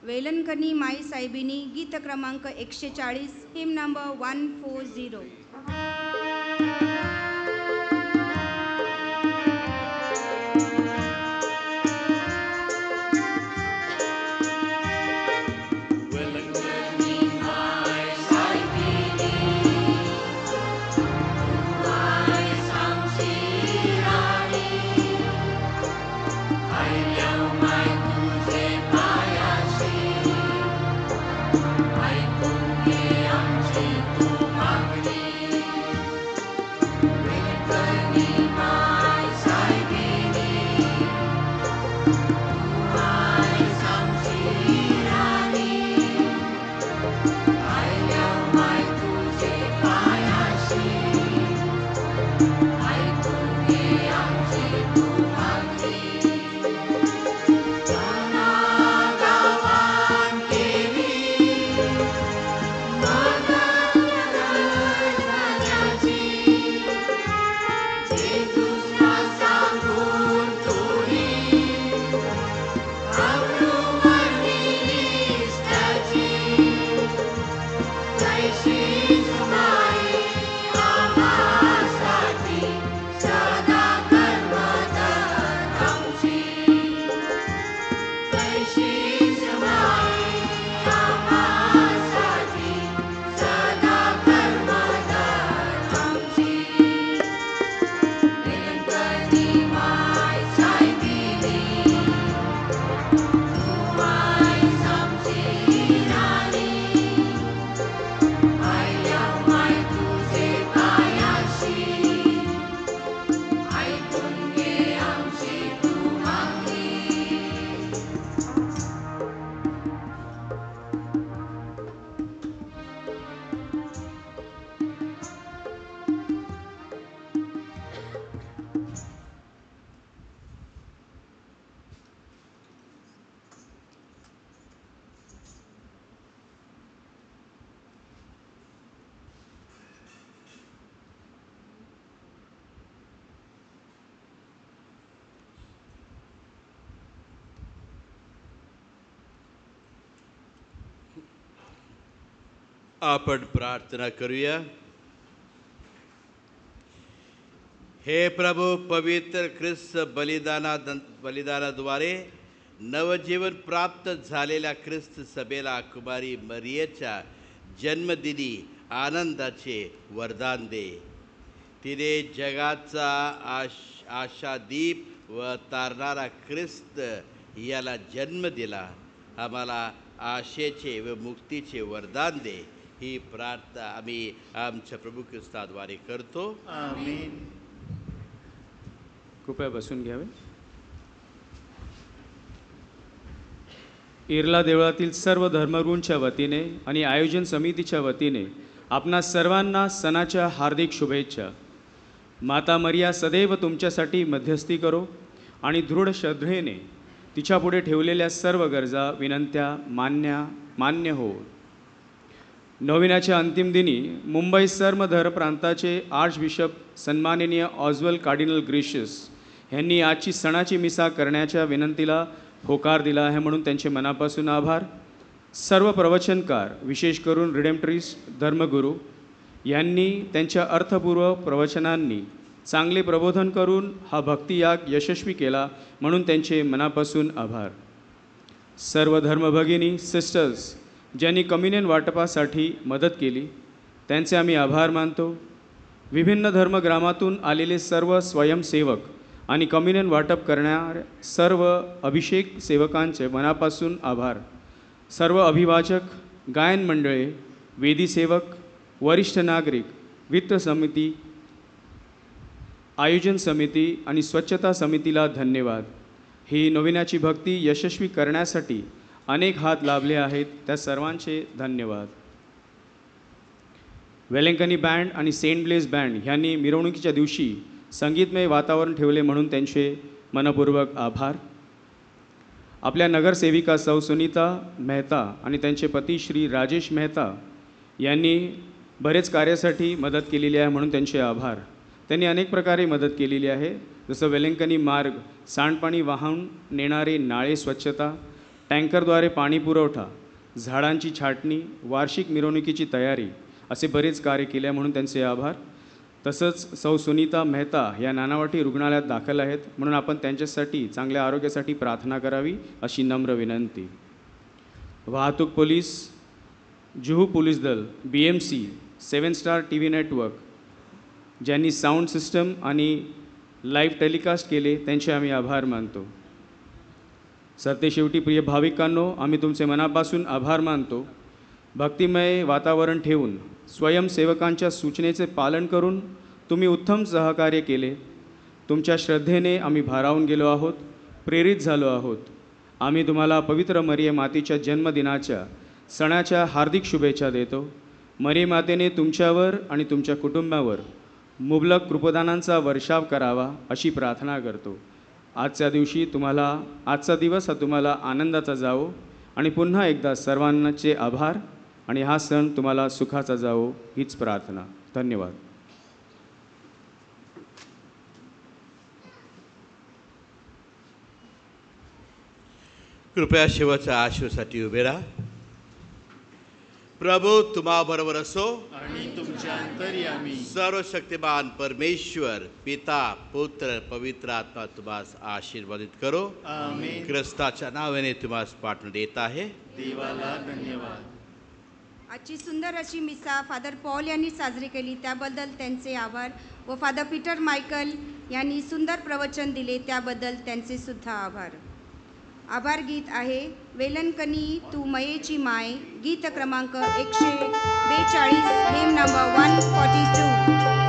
वेलणकनी माई साहेबिनी गीत क्रमांक 140 हिम नंबर 140. आपण प्रार्थना करूया. हे प्रभू, पवित्र ख्रिस्त बलिदानाद्वारे नवजीवन प्राप्त झालेल्या ख्रिस्त सभेला कुमारी मरियेच्या जन्मदिनी आनंदाचे वरदान दे. तिने जगाचा आशादीप व तारणारा ख्रिस्त याला जन्म दिला. आम्हाला आशेचे व मुक्तीचे वरदान दे. ही प्रार्थना आम्ही आमच्या प्रभू ख्रिस्ताद्वारे करतो. आमीन. कृपया बसून घ्यावे. इर्ला देवळातील सर्व धर्मगुरूंच्या वतीने आणि आयोजन समितीच्या वतीने आपणा सर्वांना सणाच्या हार्दिक शुभेच्छा. माता मरिया सदैव तुमच्यासाठी मध्यस्थी करो आणि दृढ श्रद्धेने तिच्यापुढे ठेवलेल्या सर्व गरजा विनंत्या मान्य हो. नोविनाच्या अंतिम दिनी मुंबई सर्मधर प्रांताचे आर्चबिशप सन्माननीय ऑज्वल कार्डिनल ग्रेशियस यांनी आजची सणाची मिसा करण्याच्या विनंतीला होकार दिला आहे, म्हणून त्यांचे मनापासून आभार. सर्व प्रवचनकार, विशेष करून रिडेम्प्टरिस्ट धर्मगुरू यांनी त्यांच्या अर्थपूर्व प्रवचनांनी चांगले प्रबोधन करून हा भक्तियाग यशस्वी केला, म्हणून त्यांचे मनापासून आभार. सर्व धर्मभगिनी सिस्टर्स ज्यांनी कम्युनियन वाटपासाठी मदत केली त्यांचे आम्ही आभार मानतो. विभिन्न धर्मग्रामातून आलेले सर्व स्वयंसेवक आणि कम्युनियन वाटप करणाऱ्या सर्व अभिषेक सेवकांचे मनापासून आभार. सर्व अभिवाचक, गायन मंडळे, वेदी सेवक, वरिष्ठ नागरिक, वित्त समिती, आयोजन समिती आणि स्वच्छता समितीला धन्यवाद. ही नोविनाची भक्ती यशस्वी करण्यासाठी अनेक हात लाभले आहेत, त्या सर्वांचे धन्यवाद. वेलेंकनी बँड आणि सेंट ब्लेस बँड ह्यांनी मिरवणुकीच्या दिवशी संगीतमय वातावरण ठेवले, म्हणून त्यांचे मनपूर्वक आभार. आपल्या नगरसेविका सौ सुनीता मेहता आणि त्यांचे पती श्री राजेश मेहता यांनी बरेच कार्यासाठी मदत केलेली आहे, म्हणून त्यांचे आभार. त्यांनी अनेक प्रकारे मदत केलेली आहे, जसं वेलेंकनी मार्ग, सांडपाणी वाहून नेणारे नाळे स्वच्छता, टँकरद्वारे पाणी पुरवठा, झाडांची छाटणी, वार्षिक मिरवणुकीची तयारी असे बरेच कार्य केले म्हणून त्यांचे आभार. तसंच सौ सुनीता मेहता या नानावटी रुग्णालयात दाखल आहेत म्हणून आपण त्यांच्यासाठी चांगल्या आरोग्यासाठी प्रार्थना करावी अशी नम्र विनंती. वाहतूक पोलीस, जुहू पोलीस दल, BMC, 7 स्टार TV नेटवर्क ज्यांनी साऊंड सिस्टम आणि लाईव्ह टेलिकास्ट केले त्यांचे आम्ही आभार मानतो. सरतेशेवटी प्रिय भाविकांनो, आम्ही तुमचे मनापासून आभार मानतो. भक्तिमय वातावरण ठेवून स्वयंसेवकांच्या सूचनेचे पालन करून तुम्ही उत्तम सहकार्य केले. तुमच्या श्रद्धेने आम्ही भारावून गेलो आहोत, प्रेरित झालो आहोत. आम्ही तुम्हाला पवित्र मरिये मातेच्या जन्मदिनाच्या सणाच्या हार्दिक शुभेच्छा देतो. मरिये मातेने तुमच्यावर आणि तुमच्या कुटुंबावर मुबलक कृपदानांचा वर्षाव करावा अशी प्रार्थना करतो. आजच्या दिवस हा तुम्हाला आनंदाचा जावो आणि पुन्हा एकदा सर्वांचे आभार आणि हा सण तुम्हाला सुखाचा जावो हीच प्रार्थना. धन्यवाद. कृपया शेवटच्या आशेसाठी उभे राहा. प्रभू तुम्हा बरोबर असो आणि तुमच्या अंतर्यामी सर्वशक्तिमान परमेश्वर पिता पुत्र पवित्र आत्मा तुम्हास आशीर्वादित करो. आमेन. ख्रिस्ताच्या नावाने तुम्हास पाठवून देत आहे. देवाला धन्यवाद. आजची सुंदर अशी मिसा फादर पॉल यांनी साजरी केली त्याबद्दल त्यांचे आभार व फादर पीटर मायकल यांनी सुंदर प्रवचन दिले त्याबद्दल त्यांचे सुद्धा आभार. आभार गीत आहे वेलनकनी तू मयेची माय, गीत क्रमांक 142, हेम नंबर 142.